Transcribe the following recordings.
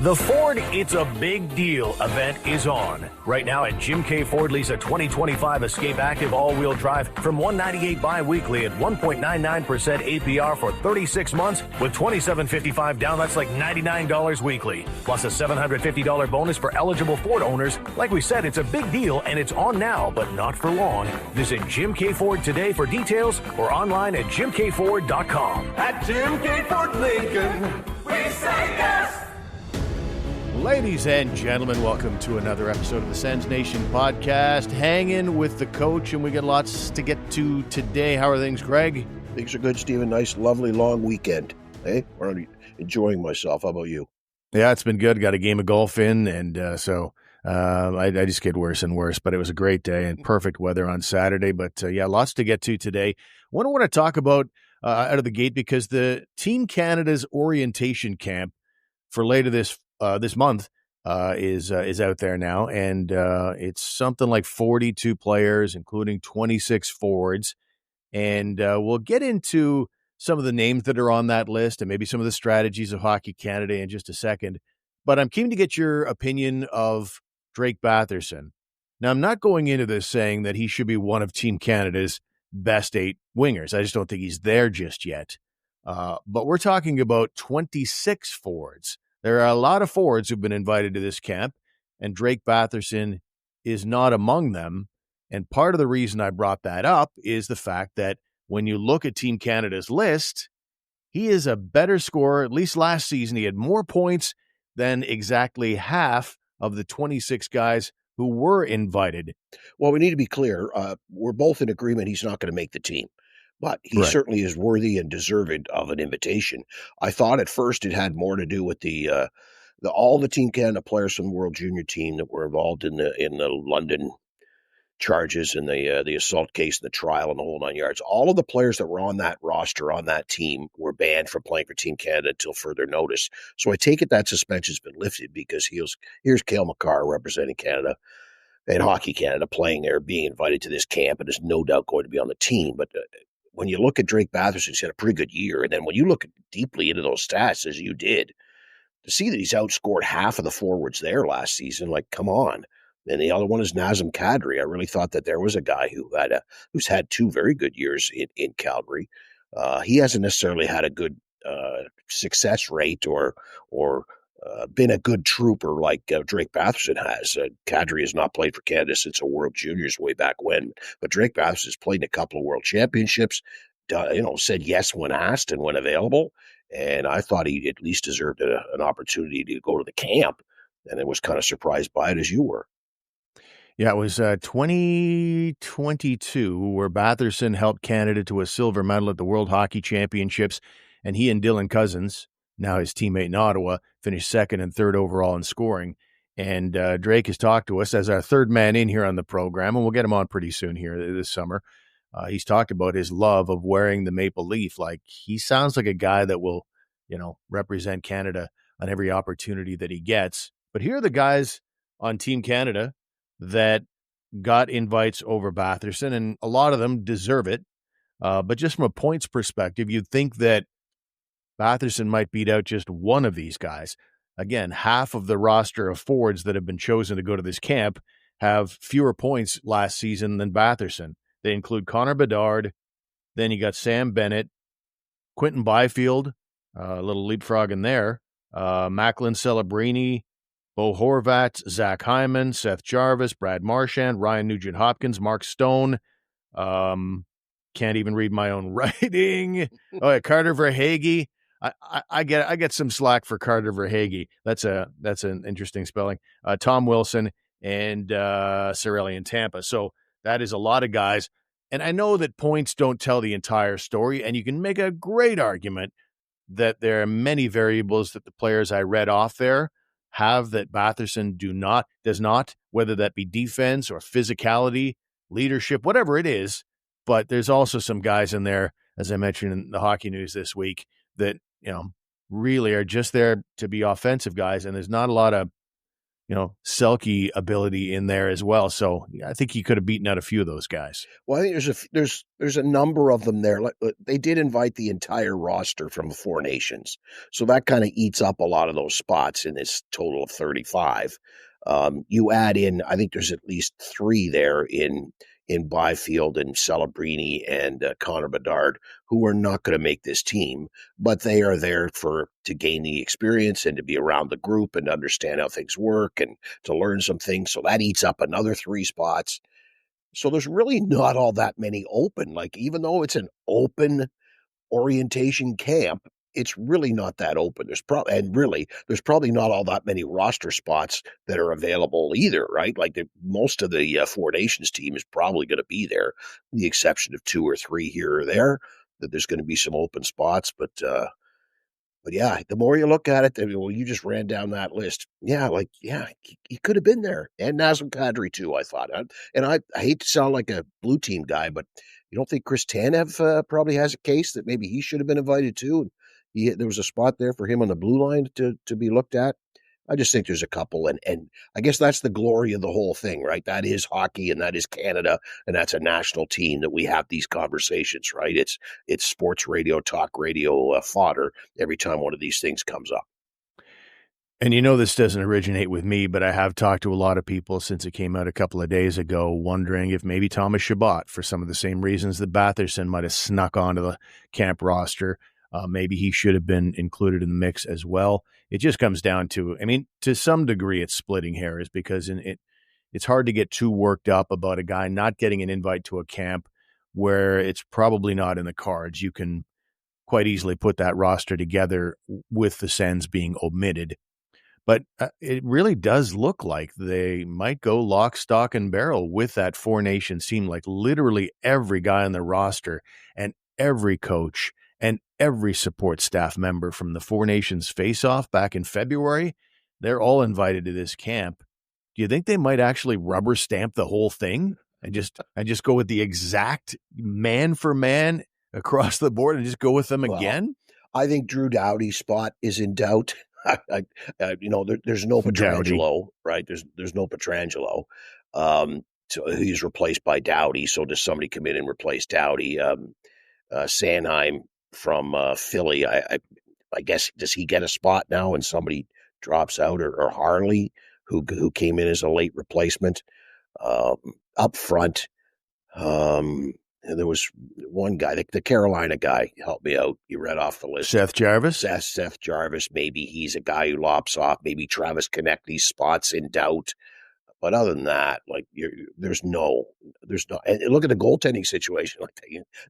The Ford It's a Big Deal event is on. Right now at Jim K. Ford, lease a 2025 Escape Active all-wheel drive from $198 bi-weekly at 1.99% APR for 36 months with $2,755 down. That's like $99 weekly. Plus a $750 bonus for eligible Ford owners. Like we said, it's a big deal and it's on now, but not for long. Visit Jim K. Ford today for details or online at jimkford.com. At Jim K. Ford Lincoln, we say yes! Ladies and gentlemen, welcome to another episode of the Sens Nation podcast. Hanging with the coach, and we got lots to get to today. How are things, Greg? Things are good, Stephen. Nice, lovely, long weekend. Hey, I'm enjoying myself. How about you? Yeah, it's been good. Got a game of golf in, and so I just get worse and worse. But it was a great day and perfect weather on Saturday. But yeah, lots to get to today. What I want to talk about out of the gate, because the Team Canada's orientation camp for later this month is out there now, and it's something like 42 players, including 26 forwards. And we'll get into some of the names that are on that list and maybe some of the strategies of Hockey Canada in just a second. But I'm keen to get your opinion of Drake Batherson. Now, I'm not going into this saying that he should be one of Team Canada's best 8 wingers. I just don't think he's there just yet. But we're talking about 26 forwards. There are a lot of forwards who've been invited to this camp, and Drake Batherson is not among them. And part of the reason I brought that up is the fact that when you look at Team Canada's list, he is a better scorer. At least last season, he had more points than exactly half of the 26 guys who were invited. Well, we need to be clear. We're both in agreement he's not going to make the team. But he Right. certainly is worthy and deserving of an invitation. I thought at first it had more to do with all the Team Canada players from the World Junior team that were involved in the London charges and the assault case and the trial and the whole 9 yards. All of the players that were on that roster on that team were banned from playing for Team Canada until further notice. So I take it that suspension's been lifted because here's Cale Makar representing Canada and Hockey Canada playing there, being invited to this camp, and is no doubt going to be on the team. But when you look at Drake Batherson, he's had a pretty good year. And then when you look deeply into those stats, as you did, to see that he's outscored half of the forwards there last season, like, come on. And the other one is Nazem Kadri. I really thought that there was a guy who's had 2 very good years in Calgary. He hasn't necessarily had a good success rate or been a good trooper like Drake Batherson has. Kadri has not played for Canada since the World Juniors way back when, but Drake Batherson has played in a couple of World Championships, said yes when asked and when available, and I thought he at least deserved an opportunity to go to the camp, and I was kind of surprised by it, as you were. Yeah, it was 2022 where Batherson helped Canada to a silver medal at the World Hockey Championships, and he and Dylan Cousins, now his teammate in Ottawa, finished 2nd and 3rd overall in scoring. And Drake has talked to us as our 3rd man in here on the program, and we'll get him on pretty soon here this summer. He's talked about his love of wearing the maple leaf. Like, he sounds like a guy that will, represent Canada on every opportunity that he gets. But here are the guys on Team Canada that got invites over Batherson, and a lot of them deserve it. But just from a points perspective, you'd think that Batherson might beat out just one of these guys. Again, half of the roster of forwards that have been chosen to go to this camp have fewer points last season than Batherson. They include Connor Bedard, then you got Sam Bennett, Quentin Byfield, a little leapfrog in there, Macklin Celebrini, Bo Horvat, Zach Hyman, Seth Jarvis, Brad Marchand, Ryan Nugent-Hopkins, Mark Stone. Can't even read my own writing. Oh, yeah, Carter Verhaeghe. I get some slack for Carter Verhaeghe. That's an interesting spelling. Tom Wilson and Cirelli in Tampa. So that is a lot of guys. And I know that points don't tell the entire story, and you can make a great argument that there are many variables that the players I read off there have that Batherson does not, whether that be defense or physicality, leadership, whatever it is. But there's also some guys in there, as I mentioned in the hockey news this week, that really are just there to be offensive guys, and there's not a lot of Selke ability in there as well. So I think he could have beaten out a few of those guys. Well, I think there's a number of them there. Like, they did invite the entire roster from the Four Nations, so that kind of eats up a lot of those spots in this total of 35. You add in, I think there's at least 3 there in Byfield and Celebrini and Connor Bedard, who are not going to make this team, but they are there to gain the experience and to be around the group and understand how things work and to learn some things. So that eats up another 3 spots. So there's really not all that many open. Like, even though it's an open orientation camp, it's really not that open. There's probably not all that many roster spots that are available either, right? Like, most of the Four Nations team is probably going to be there, with the exception of 2 or 3 here or there, that there's going to be some open spots. But yeah, the more you look at it, you just ran down that list. Yeah, he could have been there. And Nazem Kadri too, I thought. And I hate to sound like a blue team guy, but you don't think Chris Tanev probably has a case that maybe he should have been invited too? There was a spot there for him on the blue line to be looked at. I just think there's a couple, and I guess that's the glory of the whole thing, right? That is hockey, and that is Canada, and that's a national team that we have these conversations, right? It's sports radio, talk radio fodder every time one of these things comes up. And this doesn't originate with me, but I have talked to a lot of people since it came out a couple of days ago, wondering if maybe Thomas Chabot, for some of the same reasons that Batherson might have snuck onto the camp roster, maybe he should have been included in the mix as well. It just comes down to, to some degree, it's splitting hairs, because it's hard to get too worked up about a guy not getting an invite to a camp where it's probably not in the cards. You can quite easily put that roster together with the Sens being omitted. But it really does look like they might go lock, stock, and barrel with that Four Nations team. Like, literally every guy on the roster and every coach and every support staff member from the Four Nations face-off back in February, they're all invited to this camp. Do you think they might actually rubber stamp the whole thing and just go with the exact man for man across the board and just go with them again? I think Drew Doughty's spot is in doubt. There's no Pietrangelo, right? There's no Pietrangelo. So he's replaced by Doughty. So does somebody come in and replace Doughty? Sanheim from Philly, I guess, does he get a spot now when somebody drops out, or Harley, who came in as a late replacement? Up front, there was one guy, the Carolina guy, help me out. You read off the list. Seth Jarvis? Seth Jarvis. Maybe he's a guy who lops off. Maybe Travis Connect these spots in doubt. But other than that, like, there's no. And look at the goaltending situation. Like,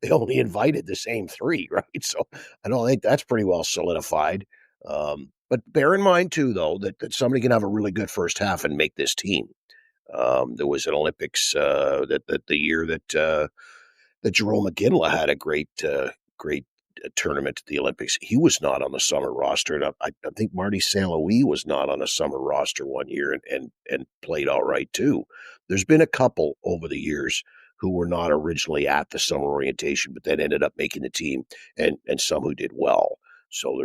they only invited the same 3, right? So I don't think that's pretty well solidified. But bear in mind too, though, that somebody can have a really good first half and make this team. There was an Olympics that the year that Jerome McGinley had a great tournament at the Olympics. He was not on the summer roster, and I think Marty St. Louis was not on a summer roster one year and played all right too. There's been a couple over the years who were not originally at the summer orientation, but then ended up making the team, and some who did well. So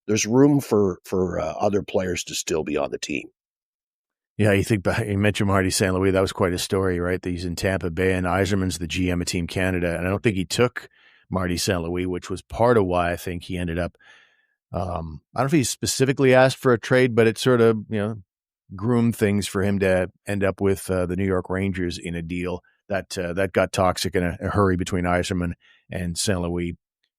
there's room for other players to still be on the team. Yeah, you mentioned Marty St. Louis. That was quite a story, right? That he's in Tampa Bay, and Yzerman's the GM of Team Canada. And I don't think he took Marty St. Louis, which was part of why I think he ended up. I don't know if he specifically asked for a trade, but it sort of groomed things for him to end up with the New York Rangers in a deal that got toxic in a hurry between Yzerman and St. Louis.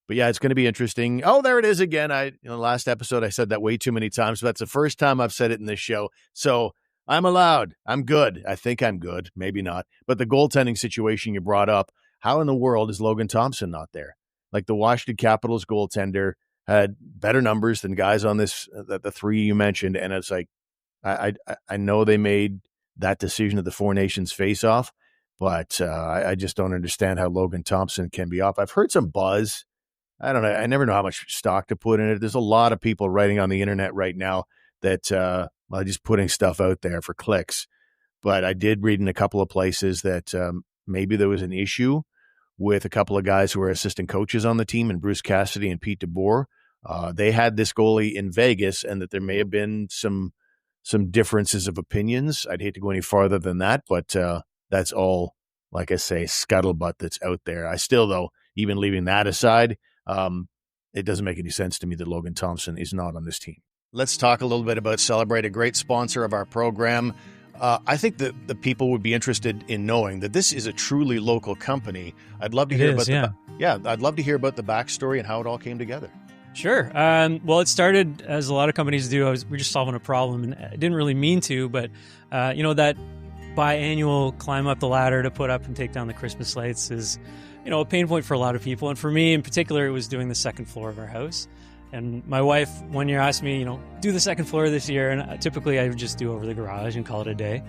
But yeah, it's going to be interesting. Oh, there it is again. In the last episode, I said that way too many times, but that's the first time I've said it in this show. So I'm allowed. I'm good. I think I'm good. Maybe not. But the goaltending situation you brought up, how in the world is Logan Thompson not there? Like, the Washington Capitals goaltender had better numbers than guys on this, the 3 you mentioned. And it's like, I know they made that decision at the Four Nations face-off, but I just don't understand how Logan Thompson can be off. I've heard some buzz. I don't know. I never know how much stock to put in it. There's a lot of people writing on the internet right now that just putting stuff out there for clicks. But I did read in a couple of places that maybe there was an issue with a couple of guys who were assistant coaches on the team, and Bruce Cassidy and Pete DeBoer. They had this goalie in Vegas, and that there may have been some some differences of opinions. I'd hate to go any farther than that, but that's all, like I say, scuttlebutt that's out there. I still, though, even leaving that aside, it doesn't make any sense to me that Logan Thompson is not on this team. Let's talk a little bit about Celebrate, a great sponsor of our program. I think that the people would be interested in knowing that this is a truly local company. I'd love to hear about I'd love to hear about the backstory and how it all came together. Sure. Well, it started, as a lot of companies do, we're just solving a problem, and I didn't really mean to, but that biannual climb up the ladder to put up and take down the Christmas lights is, a pain point for a lot of people. And for me in particular, it was doing the second floor of our house. And my wife one year asked me, do the second floor this year. And typically I would just do over the garage and call it a day.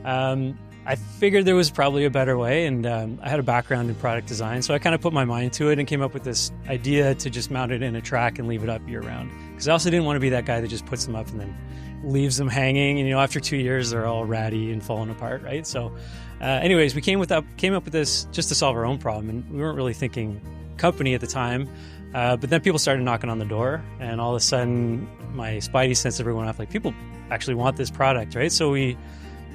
I figured there was probably a better way. And I had a background in product design. So I kind of put my mind to it and came up with this idea to just mount it in a track and leave it up year round. Because I also didn't want to be that guy that just puts them up and then leaves them hanging. And, after 2 years, they're all ratty and falling apart, right? So anyways, we came up with this just to solve our own problem. And we weren't really thinking company at the time. But then people started knocking on the door, and all of a sudden my spidey sense went off, like, people actually want this product, right? So we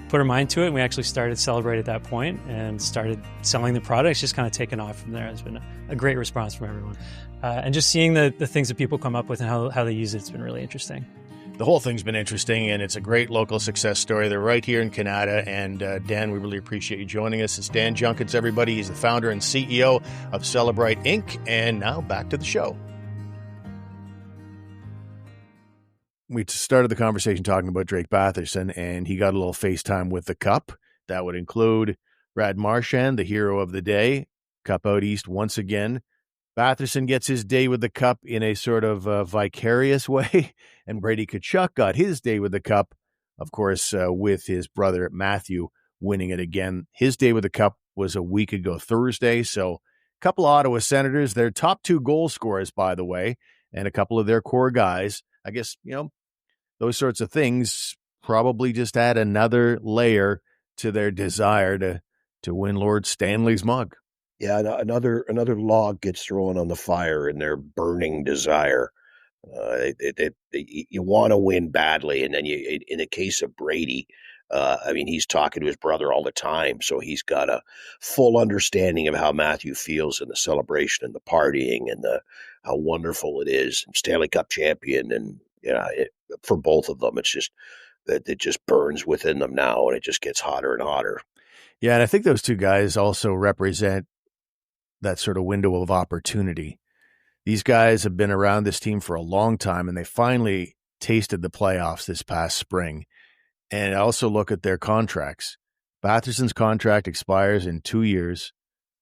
put our mind to it, and we actually started Celebrate at that point and started selling the product. It's just kind of taken off from there. It's been a great response from everyone. And just seeing the things that people come up with and how they use it's been really interesting. The whole thing's been interesting, and it's a great local success story. They're right here in Canada, and Dan, we really appreciate you joining us. It's Dan Junkins, everybody. He's the founder and CEO of Celebrate Inc., and now back to the show. We started the conversation talking about Drake Batherson, and he got a little FaceTime with the Cup. That would include Brad Marchand, the hero of the day. Cup out east once again. Batherson gets his day with the Cup in a sort of vicarious way, and Brady Tkachuk got his day with the Cup, of course, with his brother Matthew winning it again. His day with the Cup was a week ago Thursday, so a couple of Ottawa Senators, their top two goal scorers, by the way, and a couple of their core guys. I guess, those sorts of things probably just add another layer to their desire to win Lord Stanley's mug. Yeah, another log gets thrown on the fire in their burning desire. You want to win badly, and then in the case of Brady, he's talking to his brother all the time, so he's got a full understanding of how Matthew feels in the celebration and the partying and how wonderful it is. Stanley Cup champion, and for both of them, it's just that it just burns within them now, and it just gets hotter and hotter. Yeah, and I think those two guys also represent that sort of window of opportunity. These guys have been around this team for a long time, and they finally tasted the playoffs this past spring. And I also look at their contracts. Batherson's contract expires in 2 years,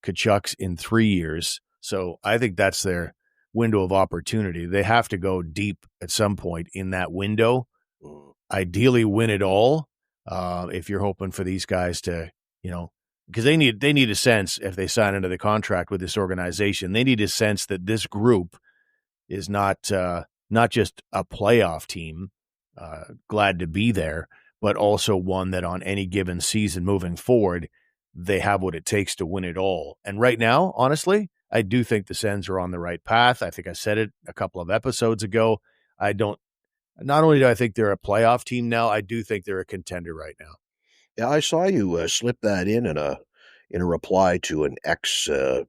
Tkachuk's in 3 years. So I think that's their window of opportunity. They have to go deep at some point in that window, ideally win it all, if you're hoping for these guys to, because they need a sense, if they sign into the contract with this organization, they need a sense that this group is not just a playoff team, glad to be there, but also one that on any given season moving forward, they have what it takes to win it all. And right now, honestly, I do think the Sens are on the right path. I think I said it a couple of episodes ago. Not only do I think they're a playoff team now, I do think they're a contender right now. Yeah, I saw you slip that in a reply to an X. You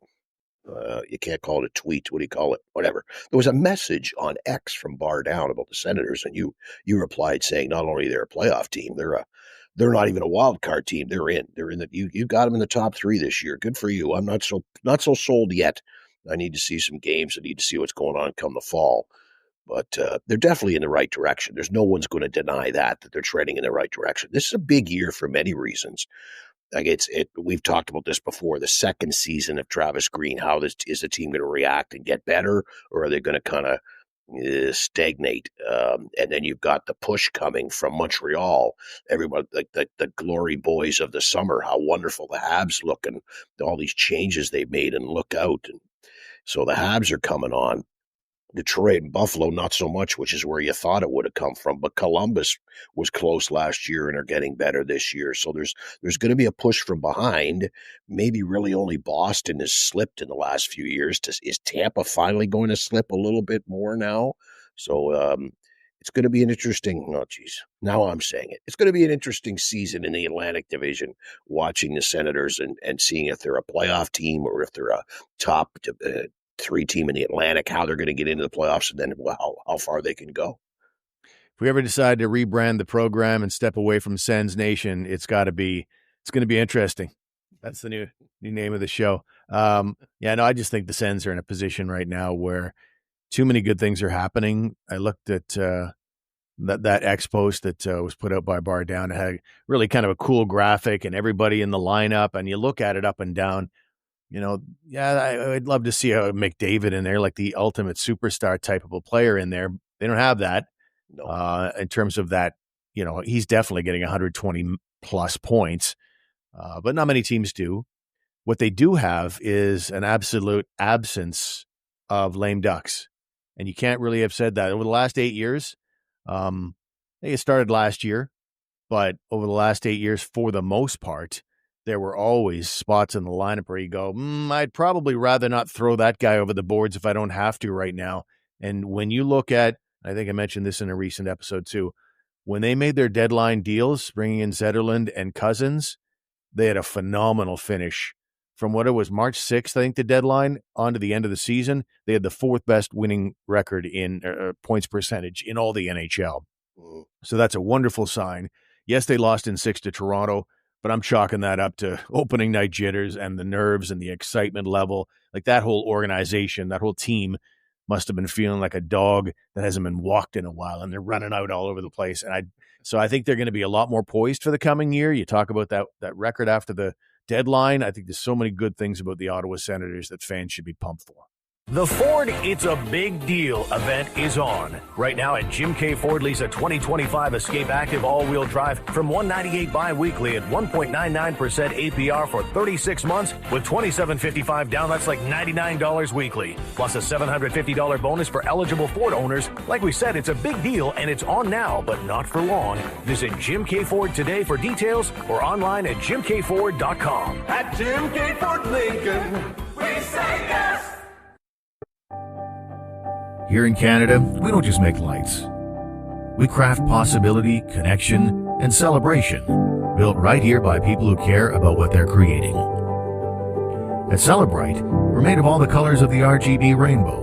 can't call it a tweet. What do you call it? Whatever. There was a message on X from Bar Down about the Senators, and you replied saying not only they're a playoff team, they're not even a wild card team. They're in. You got them in the top three this year. Good for you. I'm not so sold yet. I need to see some games. I need to see what's going on come the fall. But they're definitely in the right direction. There's no one's going to deny that they're treading in the right direction. This is a big year for many reasons. Like we've talked about this before. The second season of Travis Green, how is the team going to react and get better, or are they going to kind of stagnate? And then you've got the push coming from Montreal. Everyone, like the glory boys of the summer, how wonderful the Habs look, and all these changes they've made, and look out. And so the Habs are coming on. Detroit and Buffalo, not so much, which is where you thought it would have come from. But Columbus was close last year and are getting better this year. So there's going to be a push from behind. Maybe really only Boston has slipped in the last few years. Is Tampa finally going to slip a little bit more now? So It's going to be an interesting, oh, geez, now I'm saying it. It's going to be an interesting season in the Atlantic Division, watching the Senators and seeing if they're a playoff team or if they're a top 3 team in the Atlantic, how they're going to get into the playoffs, and then how far they can go. If we ever decide to rebrand the program and step away from Sens Nation, it's going to be interesting. That's the new name of the show. I just think the Sens are in a position right now where too many good things are happening. I looked at that X post that was put out by Bar Down. It had really kind of a cool graphic and everybody in the lineup, and you look at it up and down. I'd love to see a McDavid in there, like the ultimate superstar type of a player in there. They don't have that. No. In terms of that, he's definitely getting 120 plus points, but not many teams do. What they do have is an absolute absence of lame ducks. And you can't really have said that over the last 8 years. I think it started last year, but over the last 8 years, for the most part, there were always spots in the lineup where you go, I'd probably rather not throw that guy over the boards if I don't have to right now. And when you look at, I think I mentioned this in a recent episode too, when they made their deadline deals, bringing in Zetterlund and Cousins, they had a phenomenal finish. From what it was March 6th, I think the deadline, on to the end of the season, they had the 4th best winning record in points percentage in all the NHL. So that's a wonderful sign. Yes, they lost in 6 to Toronto, but I'm chalking that up to opening night jitters and the nerves and the excitement level. Like that whole organization, that whole team must have been feeling like a dog that hasn't been walked in a while, and they're running out all over the place. And so I think they're going to be a lot more poised for the coming year. You talk about that record after the deadline. I think there's so many good things about the Ottawa Senators that fans should be pumped for. The Ford It's a Big Deal event is on. Right now at Jim K. Ford, lease a 2025 Escape Active all-wheel drive from $198 bi-weekly at 1.99% APR for 36 months with $2,755 down. That's like $99 weekly. Plus a $750 bonus for eligible Ford owners. Like we said, it's a big deal and it's on now, but not for long. Visit Jim K. Ford today for details or online at jimkford.com. At Jim K. Ford Lincoln, we say yes! Here in Canada, we don't just make lights. We craft possibility, connection, and celebration, built right here by people who care about what they're creating. At Celebrite, we're made of all the colors of the RGB rainbow,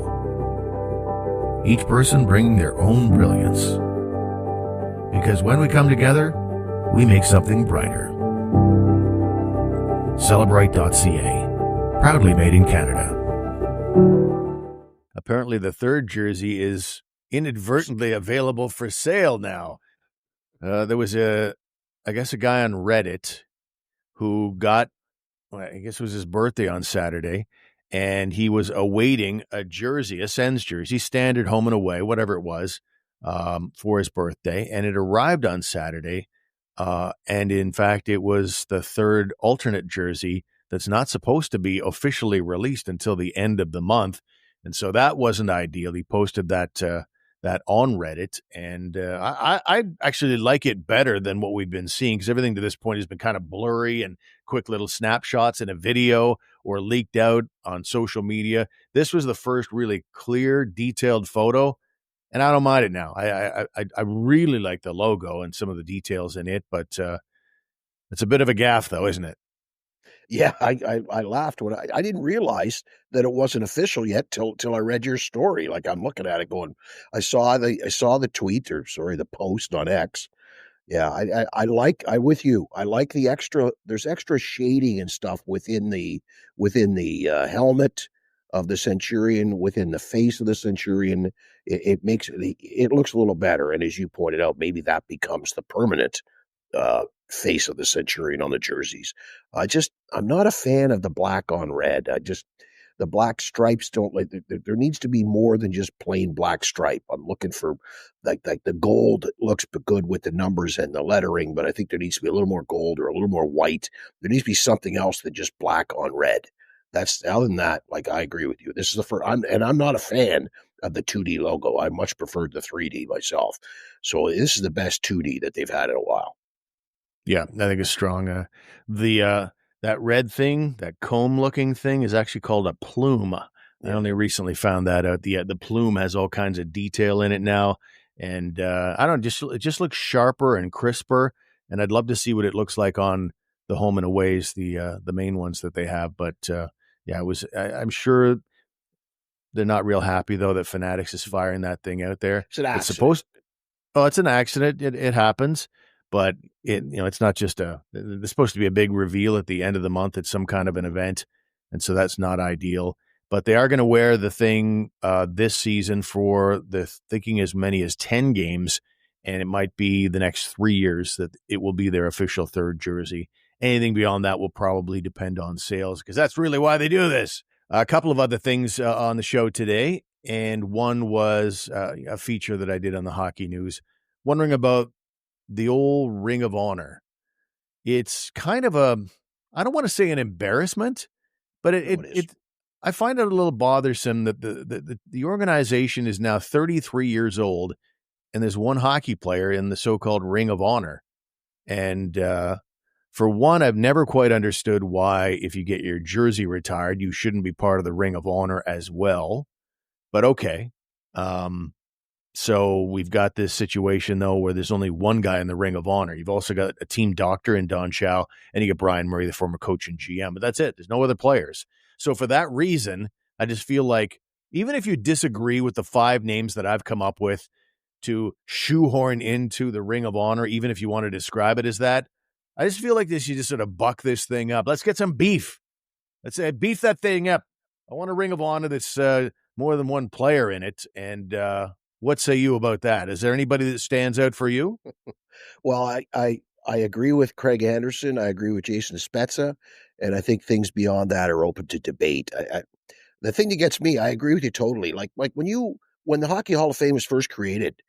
each person bringing their own brilliance. Because when we come together, we make something brighter. Celebrite.ca, proudly made in Canada. Apparently, the third jersey is inadvertently available for sale now. There was a guy on Reddit who got, I guess it was his birthday on Saturday, and he was awaiting a jersey, a Sens jersey, standard home and away, whatever it was, for his birthday, and it arrived on Saturday. And in fact, it was the third alternate jersey that's not supposed to be officially released until the end of the month. And so that wasn't ideal. He posted that on Reddit, and I actually like it better than what we've been seeing, because everything to this point has been kind of blurry and quick little snapshots in a video or leaked out on social media. This was the first really clear, detailed photo, and I don't mind it now. I really like the logo and some of the details in it, but it's a bit of a gaffe, though, isn't it? Yeah, I laughed when I didn't realize that it wasn't official yet till I read your story. Like, I'm looking at it going, I saw the tweet, or sorry, the post on X. Yeah, I'm with you. I like the there's extra shading and stuff within the helmet of the Centurion, within the face of the Centurion. It makes it looks a little better. And as you pointed out, maybe that becomes the permanent face of the Centurion on the jerseys. I'm not a fan of the black on red. The black stripes don't like, there needs to be more than just plain black stripe. I'm looking for like the gold looks good with the numbers and the lettering, but I think there needs to be a little more gold or a little more white. There needs to be something else than just black on red. That's, other than that, like, I agree with you. This is the first, I'm not a fan of the 2D logo. I much preferred the 3D myself. So this is the best 2D that they've had in a while. Yeah, I think it's strong. That red thing, that comb-looking thing, is actually called a plume. Yeah. I only recently found that out. The plume has all kinds of detail in it now, And I don't know, it just looks sharper and crisper. And I'd love to see what it looks like on the home and aways, the main ones that they have. But I'm sure they're not real happy though that Fanatics is firing that thing out there. It's an accident. It's an accident. It happens, but it's not just there's supposed to be a big reveal at the end of the month at some kind of an event. And so that's not ideal, but they are going to wear the thing this season for thinking as many as 10 games. And it might be the next 3 years that it will be their official third jersey. Anything beyond that will probably depend on sales, because that's really why they do this. A couple of other things on the show today, and one was a feature that I did on the Hockey News, wondering about the old Ring of Honor. It's kind of I don't want to say an embarrassment, but I find it a little bothersome that the organization is now 33 years old, and there's one hockey player in the so-called Ring of Honor. And for one, I've never quite understood why, if you get your jersey retired, you shouldn't be part of the Ring of Honor as well. But okay. So we've got this situation, though, where there's only one guy in the Ring of Honor. You've also got a team doctor in Don Chow, and you get Brian Murray, the former coach and GM. But that's it. There's no other players. So for that reason, I just feel like even if you disagree with the 5 names that I've come up with to shoehorn into the Ring of Honor, even if you want to describe it as that, I just feel like you just sort of buck this thing up. Let's get some beef. Let's beef that thing up. I want a Ring of Honor that's more than one player in it. And what say you about that? Is there anybody that stands out for you? Well, I agree with Craig Anderson. I agree with Jason Spezza. And I think things beyond that are open to debate. The thing that gets me, I agree with you totally. Like when the Hockey Hall of Fame was first created,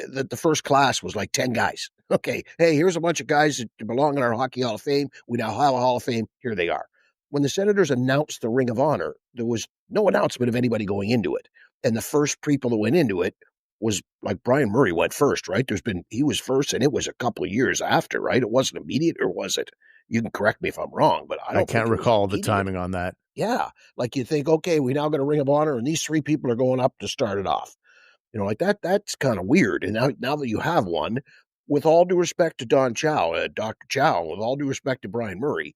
the first class was like 10 guys. Okay, hey, here's a bunch of guys that belong in our Hockey Hall of Fame. We now have a Hall of Fame. Here they are. When the Senators announced the Ring of Honor, there was no announcement of anybody going into it. And the first people that went into it was like Brian Murray went first, right? He was first, and it was a couple of years after, right? It wasn't immediate, or was it? You can correct me if I'm wrong, but I can't recall the timing on that. Yeah, like you think, okay, we now got a Ring of Honor, and these 3 people are going up to start it off. Like that's kind of weird. And now that you have one, with all due respect to Don Chow, Dr. Chow, with all due respect to Brian Murray,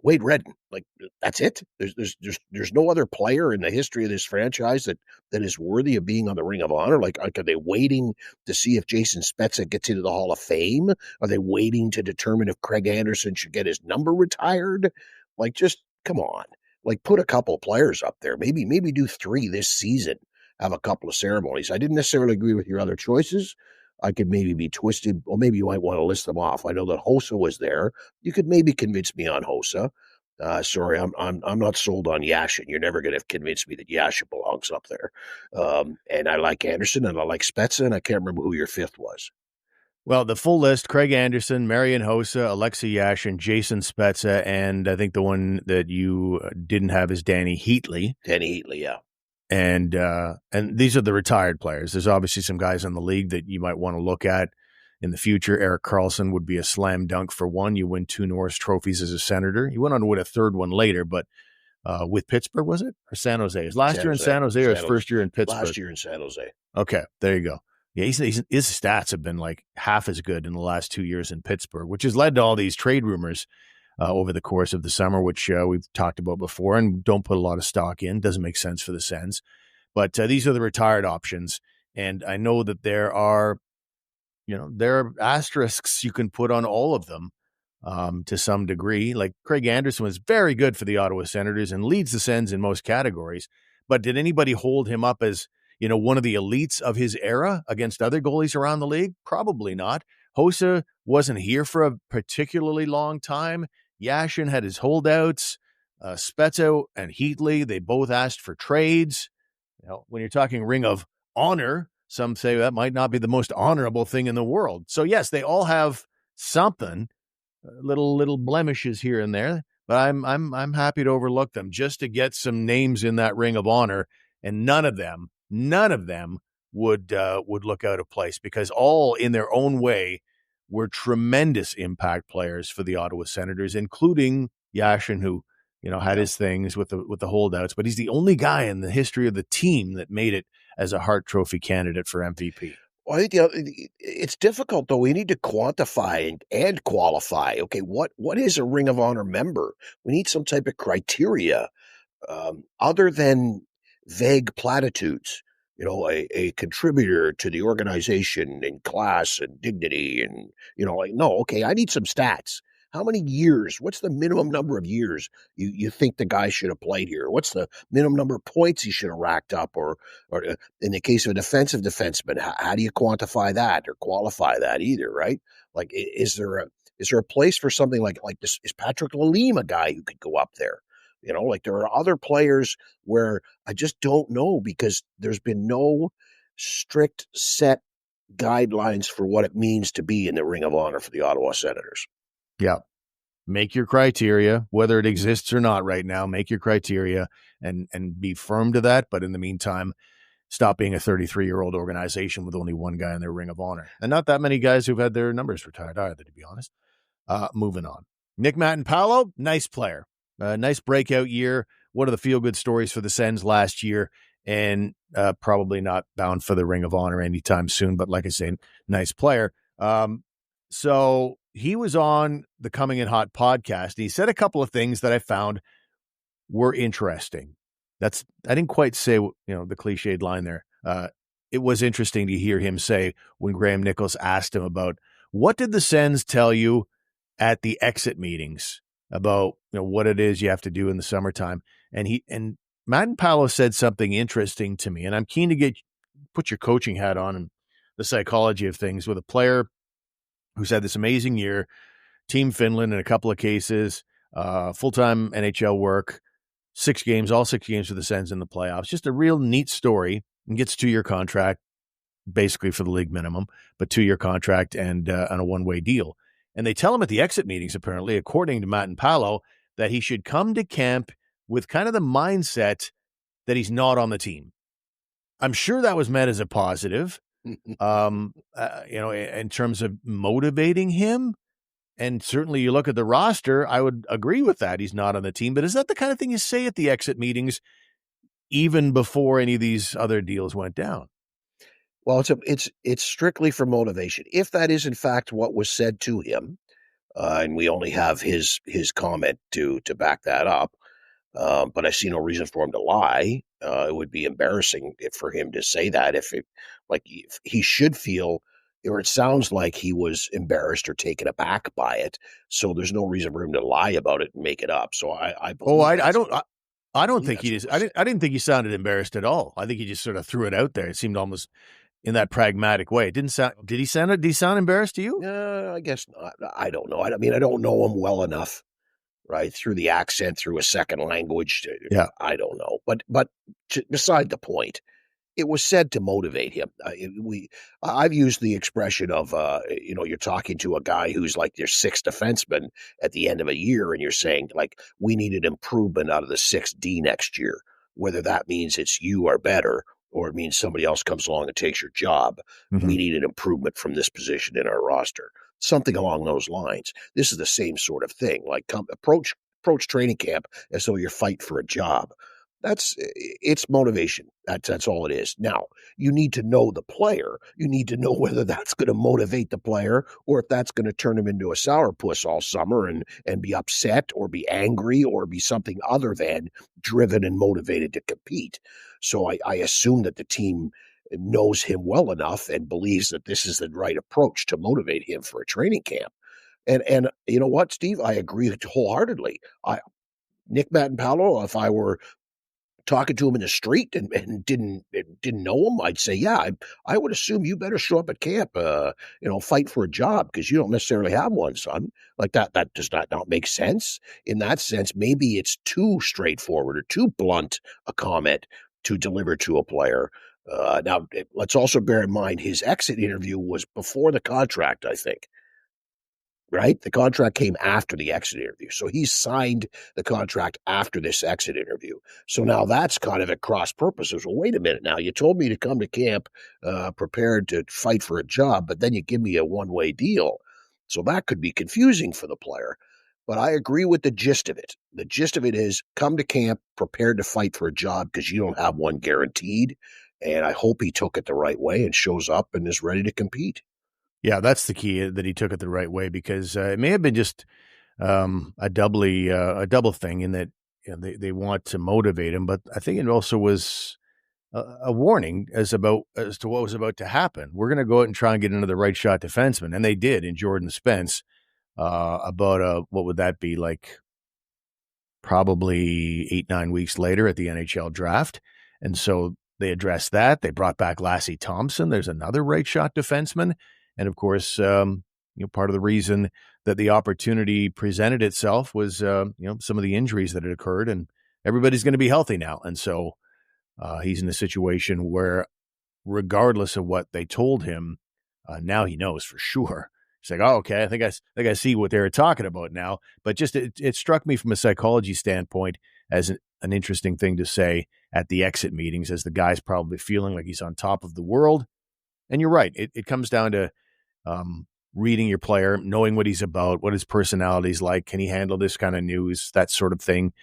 Wade Redden, like that's it. There's no other player in the history of this franchise that is worthy of being on the Ring of Honor. Like, are they waiting to see if Jason Spezza gets into the Hall of Fame? Are they waiting to determine if Craig Anderson should get his number retired? Like, just come on. Like, put a couple of players up there. Maybe do 3 this season. Have a couple of ceremonies. I didn't necessarily agree with your other choices. I could maybe be twisted, or maybe you might want to list them off. I know that Hossa was there. You could maybe convince me on Hossa. Sorry, I'm not sold on Yashin. You're never going to convince me that Yashin belongs up there. And I like Anderson, and I like Spezza, and I can't remember who your 5th was. Well, the full list: Craig Anderson, Marian Hossa, Alexei Yashin, Jason Spezza, and I think the one that you didn't have is Danny Heatley. Danny Heatley, yeah. And these are the retired players. There's obviously some guys in the league that you might want to look at in the future. Erik Karlsson would be a slam dunk for one. You win 2 Norris trophies as a Senator. He went on to win a 3rd one later, but with Pittsburgh, was it? Or San Jose? His last year in San Jose, or his first year in Pittsburgh? Last year in San Jose. Okay, there you go. Yeah, his stats have been like half as good in the last 2 years in Pittsburgh, which has led to all these trade rumors over the course of the summer, which we've talked about before and don't put a lot of stock in. Doesn't make sense for the Sens. But these are the retired options. And I know that there are asterisks you can put on all of them to some degree. Like Craig Anderson was very good for the Ottawa Senators and leads the Sens in most categories. But did anybody hold him up as, one of the elites of his era against other goalies around the league? Probably not. Hossa wasn't here for a particularly long time. Yashin had his holdouts. Spezza and Heatley, they both asked for trades. When you're talking Ring of Honor, some say that might not be the most honorable thing in the world. So yes, they all have something, little blemishes here and there, but I'm happy to overlook them just to get some names in that Ring of Honor, and none of them would look out of place, because all in their own way were tremendous impact players for the Ottawa Senators, including Yashin, who had his things with the holdouts, but he's the only guy in the history of the team that made it as a Hart Trophy candidate for MVP. Well, I think it's difficult though. We need to quantify and qualify. Okay, what is a Ring of Honor member? We need some type of criteria other than vague platitudes. A contributor to the organization in class and dignity, and no. Okay, I need some stats. How many years? What's the minimum number of years you think the guy should have played here? What's the minimum number of points he should have racked up? Or in the case of a defensive defenseman, how do you quantify that or qualify that either? Right? Like, is there a place for something like this? Is Patrick Lalime a guy who could go up there? Like there are other players where I just don't know because there's been no strict set guidelines for what it means to be in the Ring of Honor for the Ottawa Senators. Yeah. Make your criteria, whether it exists or not right now, make your criteria and be firm to that. But in the meantime, stop being a 33-year-old organization with only one guy in their Ring of Honor. And not that many guys who've had their numbers retired either, to be honest. Moving on. Nick Matinpalo, nice player. Nice breakout year. One of the feel-good stories for the Sens last year, and probably not bound for the Ring of Honor anytime soon, but like I say, nice player. So he was on the Coming in Hot podcast. He said a couple of things that I found were interesting. I didn't quite say, the cliched line there. It was interesting to hear him say when Graham Nichols asked him about what did the Sens tell you at the exit meetings about what it is you have to do in the summertime. And Matinpalo said something interesting to me, and I'm keen to put your coaching hat on and the psychology of things with a player who's had this amazing year, Team Finland in a couple of cases, full-time NHL work, all 6 games for the Sens in the playoffs. Just a real neat story, and gets a 2-year contract, basically for the league minimum, but 2-year contract and on a one-way deal. And they tell him at the exit meetings, apparently, according to Matinpalo, that he should come to camp with kind of the mindset that he's not on the team. I'm sure that was meant as a positive, in terms of motivating him. And certainly you look at the roster, I would agree with that. He's not on the team. But is that the kind of thing you say at the exit meetings, even before any of these other deals went down? Well, it's strictly for motivation. If that is in fact what was said to him, and we only have his comment to back that up, but I see no reason for him to lie. It would be embarrassing for him to say that if he should feel, or it sounds like he was embarrassed or taken aback by it. So there's no reason for him to lie about it and make it up. So I don't think he is. I didn't think he sounded embarrassed at all. I think he just sort of threw it out there. It seemed almost in that pragmatic way. Did he sound embarrassed to you? I guess not. I don't know. I mean, I don't know him well enough, right? Through the accent, through a second language. Yeah. I don't know. But beside the point, it was said to motivate him. I've used the expression of, you're talking to a guy who's like your 6th defenseman at the end of a year, and you're saying, like, we need an improvement out of the 6D next year, whether that means it's you or better, or it means somebody else comes along and takes your job. Mm-hmm. We need an improvement from this position in our roster. Something along those lines. This is the same sort of thing. Like, approach training camp as though you're fighting for a job. It's motivation. That's all it is. Now, you need to know the player. You need to know whether that's going to motivate the player or if that's going to turn him into a sourpuss all summer and be upset or be angry or be something other than driven and motivated to compete. So I assume that the team knows him well enough and believes that this is the right approach to motivate him for a training camp. And you know what, Steve? I agree wholeheartedly. Nick Matinpalo, if I were talking to him in the street and didn't know him, I'd say, yeah, I would assume you better show up at camp, fight for a job because you don't necessarily have one, son. Like that does not make sense. In that sense, maybe it's too straightforward or too blunt a comment to deliver to a player. Now, let's also bear in mind his exit interview was before the contract, I think. Right? The contract came after the exit interview. So he signed the contract after this exit interview. So now that's kind of at cross purposes. Well, wait a minute now. You told me to come to camp prepared to fight for a job, but then you give me a one-way deal. So that could be confusing for the player. But I agree with the gist of it. The gist of it is come to camp prepared to fight for a job because you don't have one guaranteed. And I hope he took it the right way and shows up and is ready to compete. Yeah, that's the key, that he took it the right way, because it may have been just a double thing in that they want to motivate him, but I think it also was a warning as to what was about to happen. We're going to go out and try and get into the right shot defenseman, and they did in Jordan Spence. About what would that be like? Probably 8-9 weeks later at the NHL draft, and so they addressed that. They brought back Lassie Thompson. There's another right shot defenseman, and of course, part of the reason that the opportunity presented itself was some of the injuries that had occurred, and everybody's going to be healthy now, and so he's in a situation where, regardless of what they told him, now he knows for sure. It's like, oh, okay, I think I see what they were talking about now. But just it struck me from a psychology standpoint as an interesting thing to say at the exit meetings, as the guy's probably feeling like he's on top of the world. And you're right. It comes down to reading your player, knowing what he's about, what his personality's like. Can he handle this kind of news, that sort of thing?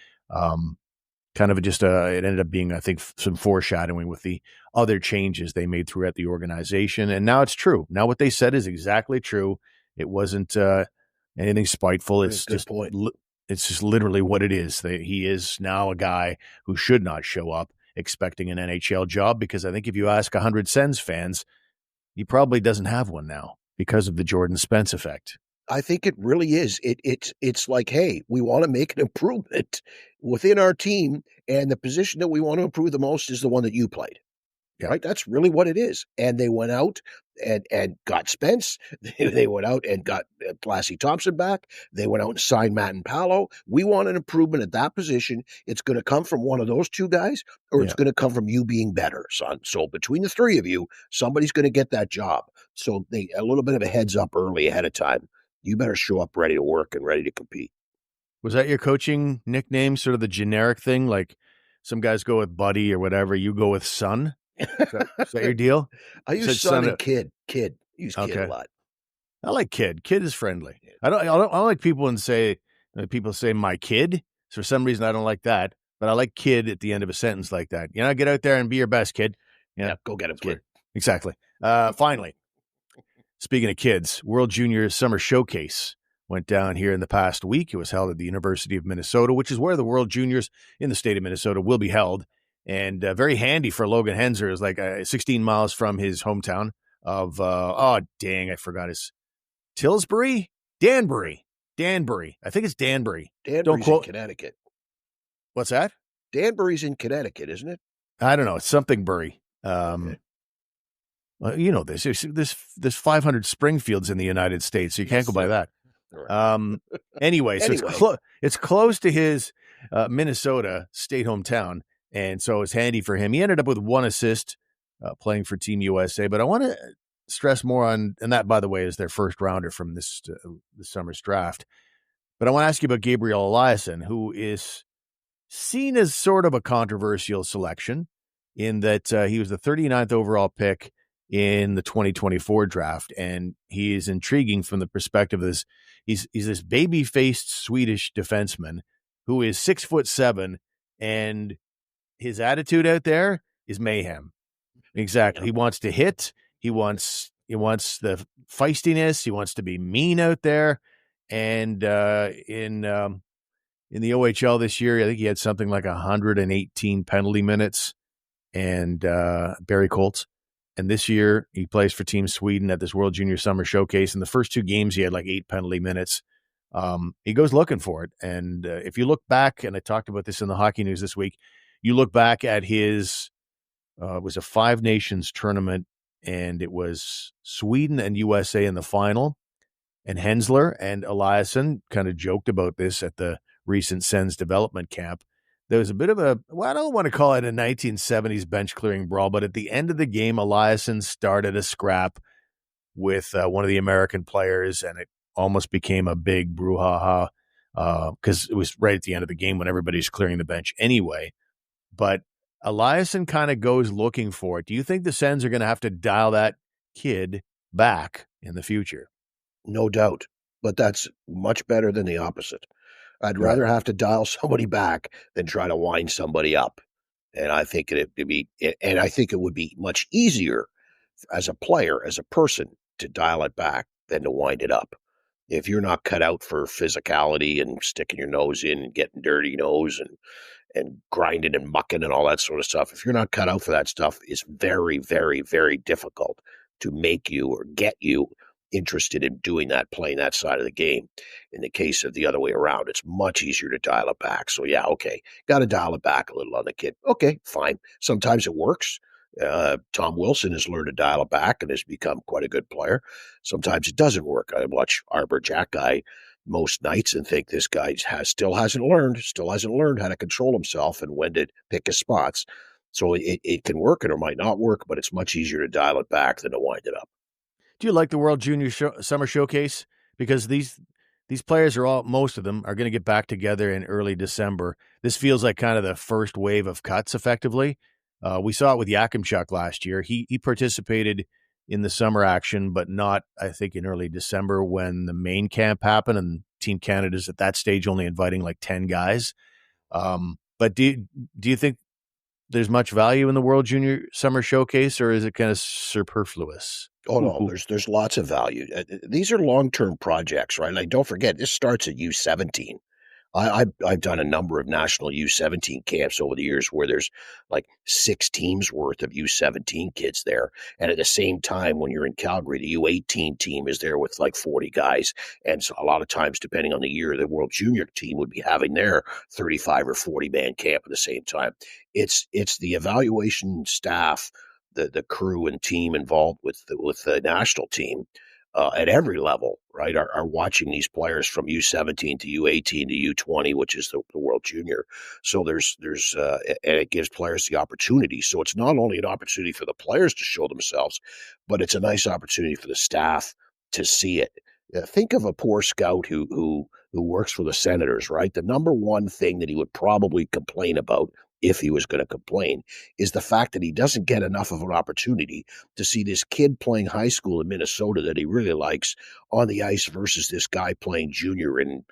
Kind of it ended up being, I think, some foreshadowing with the other changes they made throughout the organization. And now it's true. Now what they said is exactly true. It wasn't anything spiteful. It's just it's just literally what it is. He is now a guy who should not show up expecting an NHL job, because I think if you ask 100 Sens fans, he probably doesn't have one now because of the Jordan Spence effect. I think it really is. It's like, hey, we want to make an improvement within our team, and the position that we want to improve the most is the one that you played. Yeah. Right? That's really what it is. And they went out and got Spence. They went out and got Lassie Thompson back. They went out and signed Matinpalo. We want an improvement at that position. It's going to come from one of those two guys, or it's going to come from you being better, son. So between the three of you, somebody's going to get that job. So a little bit of a heads up early ahead of time. You better show up ready to work and ready to compete. Was that your coaching nickname, sort of the generic thing? Like some guys go with buddy or whatever. You go with son? Is that your deal? I use son and kid. Kid. Use kid a lot. I like kid. Kid is friendly. I don't like people say my kid. So for some reason, I don't like that. But I like kid at the end of a sentence like that. Get out there and be your best, kid. Yeah, go get him, kid. Exactly. Finally, speaking of kids, World Junior Summer Showcase went down here in the past week. It was held at the University of Minnesota, which is where the World Juniors in the state of Minnesota will be held. And very handy for Logan Henzer. Is like 16 miles from his hometown of, I forgot his, Tillsbury? Danbury. I think it's Danbury. Danbury's in Connecticut. What's that? Danbury's in Connecticut, isn't it? I don't know. It's something Bury. Okay. You know this. There's 500 Springfields in the United States, so you can't go by that. Right. Anyway, so it's close to his Minnesota state hometown, and so it's handy for him. He ended up with 1 assist playing for Team USA, but I want to stress more on, and that, by the way, is their first rounder from this summer's draft. But I want to ask you about Gabriel Eliasson, who is seen as sort of a controversial selection in that he was the 39th overall pick in the 2024 draft, and he is intriguing from the perspective of this. He's this baby-faced Swedish defenseman who is 6'7", and his attitude out there is mayhem. Exactly. He wants to hit. He wants the feistiness. He wants to be mean out there. And in the OHL this year, I think he had something like 118 penalty minutes, and Barry Colts. And this year, he plays for Team Sweden at this World Junior Summer Showcase. In the first 2 games, he had like 8 penalty minutes. He goes looking for it. And if you look back, and I talked about this in the Hockey News this week, you look back at his, it was a 5 Nations tournament, and it was Sweden and USA in the final. And Hensler and Eliasson kind of joked about this at the recent Sens development camp. There was a bit of I don't want to call it a 1970s bench clearing brawl, but at the end of the game, Eliasson started a scrap with one of the American players, and it almost became a big brouhaha because it was right at the end of the game when everybody's clearing the bench anyway. But Eliasson kind of goes looking for it. Do you think the Sens are going to have to dial that kid back in the future? No doubt, but that's much better than the opposite. I'd rather have to dial somebody back than try to wind somebody up. And I think it would be much easier as a player, as a person, to dial it back than to wind it up. If you're not cut out for physicality and sticking your nose in and getting dirty nose and grinding and mucking and all that sort of stuff, if you're not cut out for that stuff, it's very, very, very difficult to make you or get you interested in doing that, playing that side of the game. In the case of the other way around, it's much easier to dial it back. So yeah, okay, got to dial it back a little on the kid. Okay, fine. Sometimes it works. Tom Wilson has learned to dial it back and has become quite a good player. Sometimes it doesn't work. I watch Arbor Jack guy most nights and think this guy still hasn't learned how to control himself and when to pick his spots. So it can work and it might not work, but it's much easier to dial it back than to wind it up. Do you like the World Junior Summer Showcase? Because these players most of them are going to get back together in early December. This feels like kind of the first wave of cuts, effectively. We saw it with Yakimchuk last year. He participated in the summer action, but not, I think, in early December when the main camp happened, and Team Canada's at that stage only inviting like 10 guys. But do you think there's much value in the World Junior Summer Showcase, or is it kind of superfluous? Oh no, there's lots of value. These are long-term projects, right? Like, don't forget, this starts at U17. I've done a number of national U17 camps over the years where there's like 6 teams worth of U17 kids there. And at the same time, when you're in Calgary, the U18 team is there with like 40 guys. And so a lot of times, depending on the year, the World Junior team would be having their 35 or 40 man camp at the same time. It's the evaluation staff, the crew and team involved with the national team at every level, right, are watching these players from U17 to U18 to U20, which is the World Junior. So there's and it gives players the opportunity. So it's not only an opportunity for the players to show themselves, but it's a nice opportunity for the staff to see it. Think of a poor scout who works for the Senators, right? The number one thing that he would probably complain about, if he was going to complain, is the fact that he doesn't get enough of an opportunity to see this kid playing high school in Minnesota that he really likes on the ice versus this guy playing junior in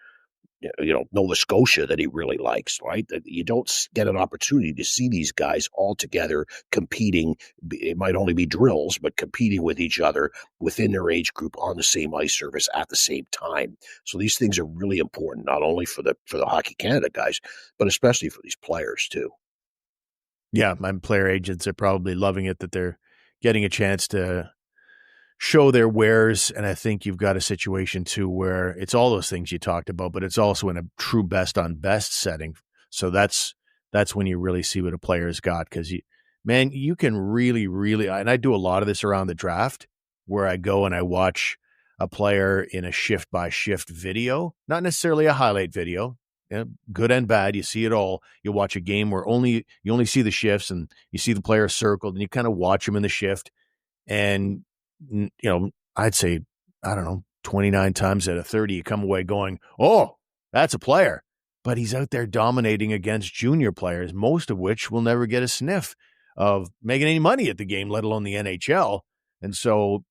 Nova Scotia that he really likes, right? That you don't get an opportunity to see these guys all together competing. It might only be drills, but competing with each other within their age group on the same ice surface at the same time. So these things are really important, not only for the Hockey Canada guys, but especially for these players too. Yeah, my player agents are probably loving it that they're getting a chance to show their wares. And I think you've got a situation too where it's all those things you talked about, but it's also in a true best on best setting. So that's when you really see what a player's got. Because you can really, really, and I do a lot of this around the draft where I go and I watch a player in a shift by shift video, not necessarily a highlight video. Good and bad, you see it all. You watch a game where you only see the shifts and you see the player circled and you kind of watch him in the shift. And I'd say, 29 times out of 30, you come away going, oh, that's a player. But he's out there dominating against junior players, most of which will never get a sniff of making any money at the game, let alone the NHL. And so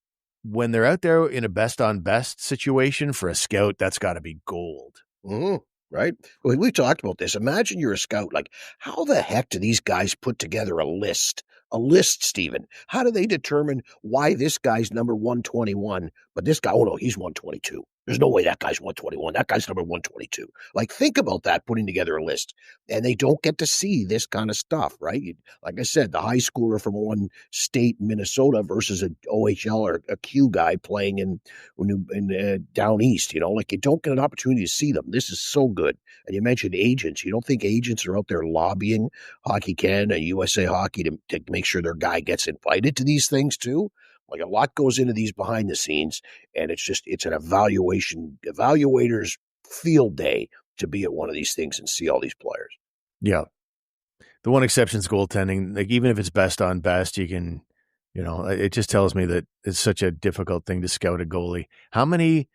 when they're out there in a best on best situation for a scout, that's got to be gold. Mm-hmm. Right? Well, we talked about this. Imagine you're a scout. Like, how the heck do these guys put together a list? A list, Stephen. How do they determine why this guy's number 121, but this guy, oh no, he's 122. There's no way that guy's 121. That guy's number 122. Like, think about that, putting together a list. And they don't get to see this kind of stuff, right? Like I said, the high schooler from one state, Minnesota, versus an OHL or a Q guy playing in down east, like you don't get an opportunity to see them. This is so good. And you mentioned agents. You don't think agents are out there lobbying Hockey Canada and USA Hockey to make sure their guy gets invited to these things too? Like, a lot goes into these behind the scenes, and it's an evaluator's field day to be at one of these things and see all these players. Yeah. The one exception is goaltending. Like, even if it's best on best, you can, it just tells me that it's such a difficult thing to scout a goalie. How many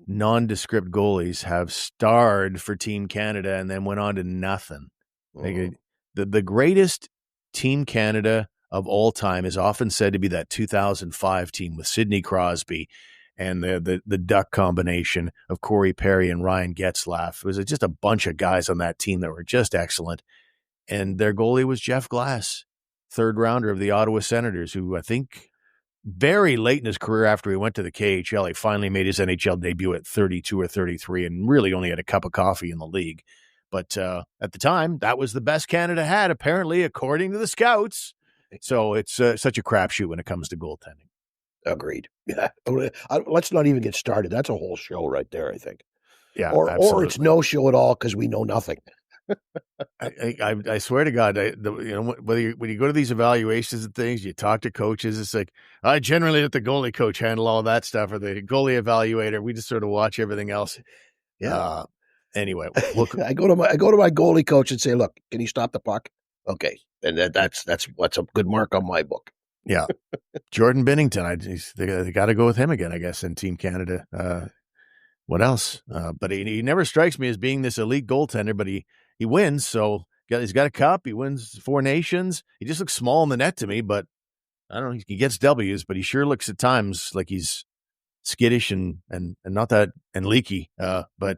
nondescript goalies have starred for Team Canada and then went on to nothing? Like, the greatest Team Canada of all time is often said to be that 2005 team with Sidney Crosby and the duck combination of Corey Perry and Ryan Getzlaf. It was just a bunch of guys on that team that were just excellent. and their goalie was Jeff Glass, third rounder of the Ottawa Senators, who I think very late in his career after he went to the KHL, he finally made his NHL debut at 32 or 33 and really only had a cup of coffee in the league. But at the time, that was the best Canada had, apparently, according to the scouts. So it's such a crapshoot when it comes to goaltending. Agreed. Yeah. Let's not even get started. That's a whole show right there, I think. Yeah, or it's no show at all because we know nothing. I swear to God, when you go to these evaluations and things, you talk to coaches. It's like I generally let the goalie coach handle all that stuff, or the goalie evaluator. We just sort of watch everything else. Yeah. Anyway, look, I go to my goalie coach and say, "Look, can you stop the puck?" Okay, and that's what's a good mark on my book. Yeah, Jordan Binnington. They got to go with him again, I guess, in Team Canada. What else? But he never strikes me as being this elite goaltender. But he wins, so he's got a cup. He wins 4 nations. He just looks small in the net to me, but I don't know. He gets W's, but he sure looks at times like he's skittish and not that and leaky. But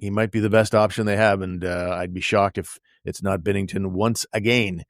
he might be the best option they have, and I'd be shocked if it's not Binnington once again.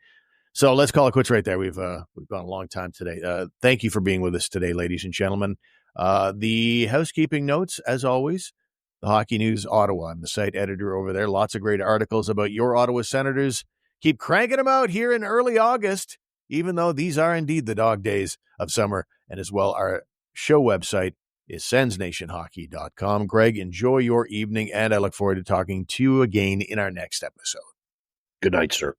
So let's call it quits right there. We've gone a long time today. Thank you for being with us today, ladies and gentlemen. The housekeeping notes, as always, the Hockey News Ottawa. I'm the site editor over there. Lots of great articles about your Ottawa Senators. Keep cranking them out here in early August, even though these are indeed the dog days of summer. And as well, our show website is sensnationhockey.com. Greg, enjoy your evening, and I look forward to talking to you again in our next episode. Good night, sir.